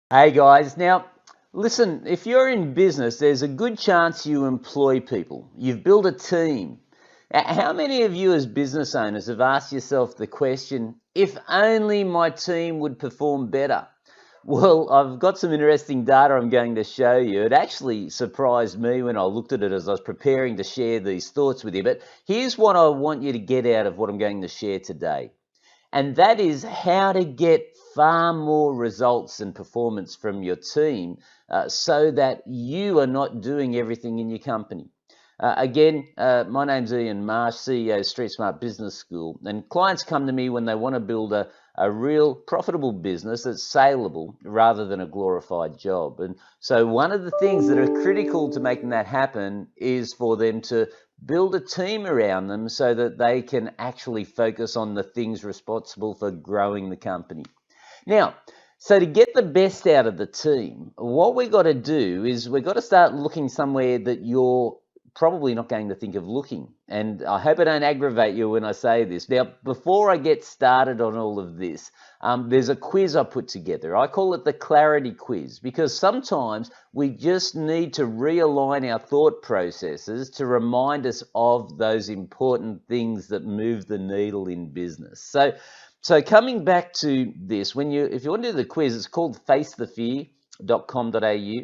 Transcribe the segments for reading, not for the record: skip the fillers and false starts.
Hey guys, now listen, if you're in business, there's a good chance you employ people. You've built a team. How many of you as business owners have asked yourself the question, if only my team would perform better? Well, I've got some interesting data I'm going to show you. It actually surprised me when I looked at it as I was preparing to share these thoughts with you. But here's what I want you to get out of what I'm going to share today. And that is how to get far more results and performance from your team so that you are not doing everything in your company. My name's Ian Marsh, CEO of StreetSmart Business School, and clients come to me when they want to build a real profitable business that's saleable rather than a glorified job. And so one of the things that are critical to making that happen is for them to build a team around them so that they can actually focus on the things responsible for growing the company. Now, so to get the best out of the team, what we've got to do is we've got to start looking somewhere that you're probably not going to think of looking. And I hope I don't aggravate you when I say this. Now, before I get started on all of this, there's a quiz I put together. I call it the clarity quiz because sometimes we just need to realign our thought processes to remind us of those important things that move the needle in business. So coming back to this, if you want to do the quiz, it's called facethefear.com.au.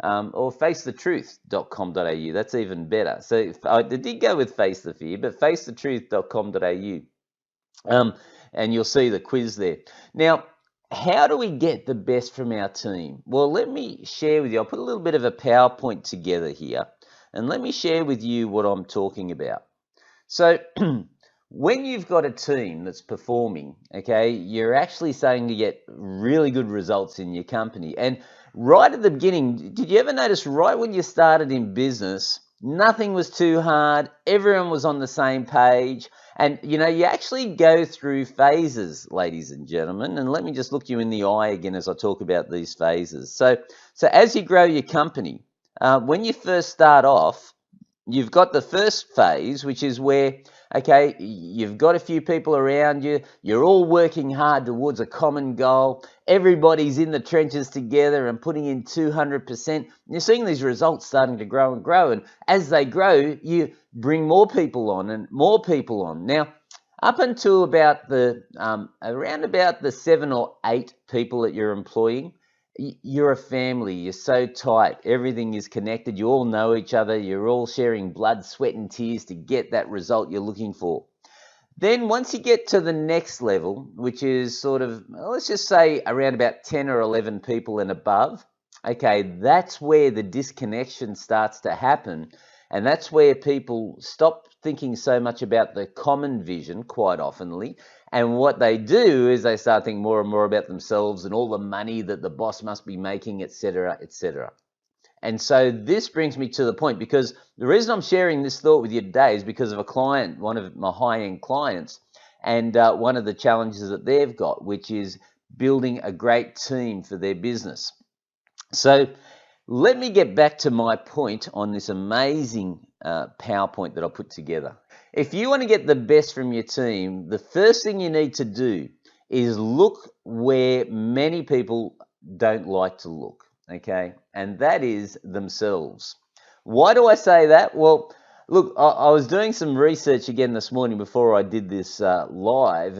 Or facethetruth.com.au. That's even better. So I did go with Face the Fear, but facethetruth.com.au. And you'll see the quiz there. Now, how do we get the best from our team? Well, let me share with you. I'll put a little bit of a PowerPoint together here, and let me share with you what I'm talking about. So when you've got a team that's performing, okay, you're actually starting to get really good results in your company. And right at the beginning, did you ever notice right when you started in business, nothing was too hard, everyone was on the same page, and you actually go through phases, ladies and gentlemen, and let me just look you in the eye again as I talk about these phases. So as you grow your company, when you first start off, you've got the first phase, which is where, okay, you've got a few people around you, you're all working hard towards a common goal, everybody's in the trenches together and putting in 200%. You're seeing these results starting to grow and grow, and as they grow, you bring more people on and more people on. Now, up until about around about the 7 or 8 people that you're employing, you're a family, you're so tight, everything is connected, you all know each other, you're all sharing blood, sweat and tears to get that result you're looking for. Then once you get to the next level, which is sort of, let's just say around about 10 or 11 people and above, okay, that's where the disconnection starts to happen. And that's where people stop thinking so much about the common vision quite oftenly. And what they do is they start thinking more and more about themselves and all the money that the boss must be making, etc., etc. And so this brings me to the point, because the reason I'm sharing this thought with you today is because of a client, one of my high-end clients, and one of the challenges that they've got, which is building a great team for their business. So let me get back to my point on this amazing PowerPoint that I put together. If you want to get the best from your team, the first thing you need to do is look where many people don't like to look, okay? And that is themselves. Why do I say that? Well, look, I was doing some research again this morning before I did this live,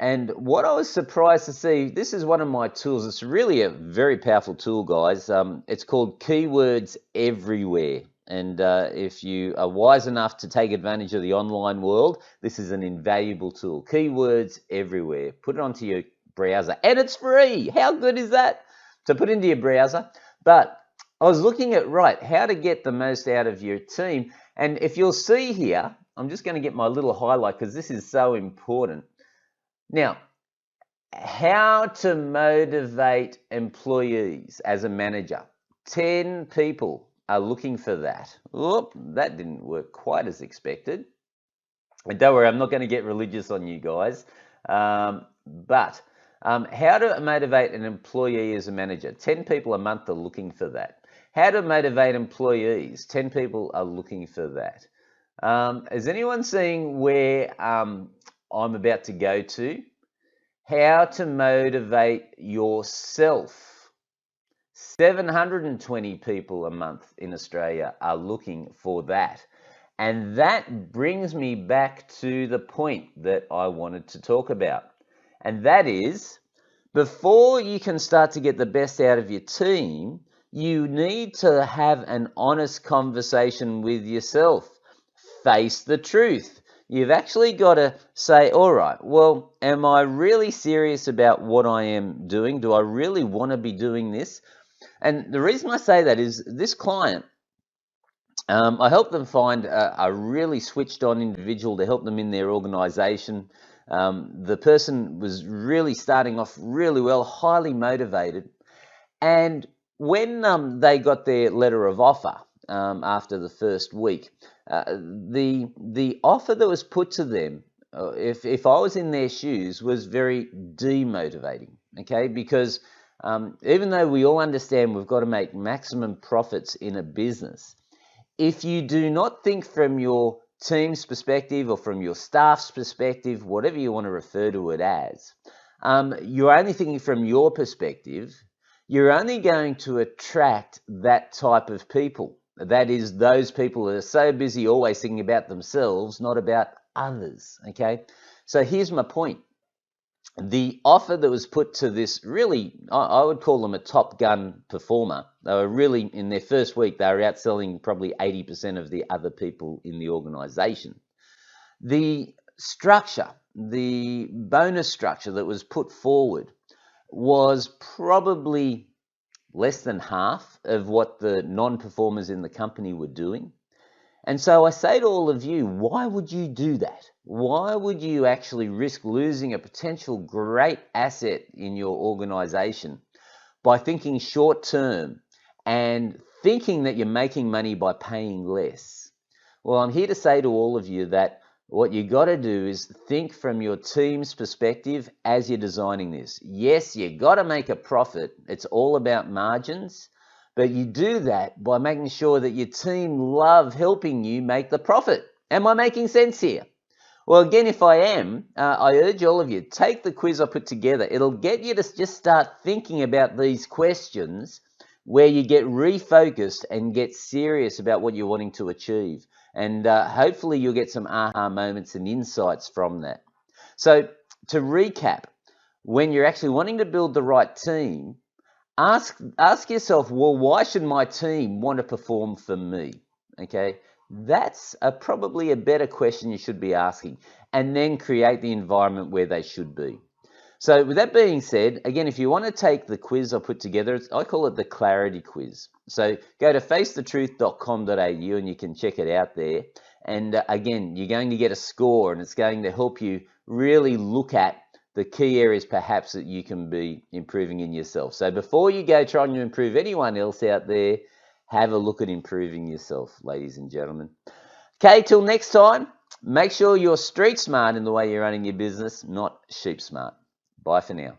and what I was surprised to see, this is one of my tools. It's really a very powerful tool, guys. It's called Keywords Everywhere. And if you are wise enough to take advantage of the online world, this is an invaluable tool. Keywords Everywhere. Put it onto your browser. And it's free. How good is that? To put into your browser. But I was looking at, right, how to get the most out of your team. And if you'll see here, I'm just going to get my little highlight because this is so important. Now, how to motivate employees as a manager. 10 people are looking for that. Oop, that didn't work quite as expected. And don't worry, I'm not going to get religious on you guys. But how to motivate an employee as a manager. 10 people a month are looking for that. How to motivate employees. 10 people are looking for that. Is anyone seeing where I'm about to go to? How to motivate yourself. 720 people a month in Australia are looking for that. And that brings me back to the point that I wanted to talk about. And that is, before you can start to get the best out of your team, you need to have an honest conversation with yourself. Face the truth. You've actually got to say, all right, well, am I really serious about what I am doing? Do I really want to be doing this? And the reason I say that is this client, I helped them find a really switched on individual to help them in their organization. The person was really starting off really well, highly motivated. And when they got their letter of offer after the first week, the offer that was put to them, if I was in their shoes, was very demotivating, okay? Because even though we all understand we've got to make maximum profits in a business, if you do not think from your team's perspective or from your staff's perspective, whatever you want to refer to it as, you're only thinking from your perspective, you're only going to attract that type of people. That is, those people that are so busy always thinking about themselves, not about others, okay? So here's my point. The offer that was put to this really, I would call them a top gun performer. They were really, in their first week, they were outselling probably 80% of the other people in the organization. The structure, the bonus structure that was put forward was probably less than half of what the non-performers in the company were doing. And so I say to all of you, why would you do that? Why would you actually risk losing a potential great asset in your organization by thinking short term and thinking that you're making money by paying less? Well, I'm here to say to all of you that what you got to do is think from your team's perspective as you're designing this. Yes, you got to make a profit. It's all about margins. But you do that by making sure that your team love helping you make the profit. Am I making sense here? Well, again, if I am, I urge all of you, take the quiz I put together. It'll get you to just start thinking about these questions where you get refocused and get serious about what you're wanting to achieve. And hopefully you'll get some aha moments and insights from that. So to recap, when you're actually wanting to build the right team, ask yourself, well, why should my team want to perform for me? Okay, that's probably a better question you should be asking, and then create the environment where they should be. So with that being said, again, if you want to take the quiz I put together, I call it the Clarity Quiz. So go to facethetruth.com.au and you can check it out there. And again, you're going to get a score, and it's going to help you really look at the key areas perhaps that you can be improving in yourself. So before you go trying to improve anyone else out there, have a look at improving yourself, ladies and gentlemen. Okay, till next time, make sure you're street smart in the way you're running your business, not sheep smart. Bye for now.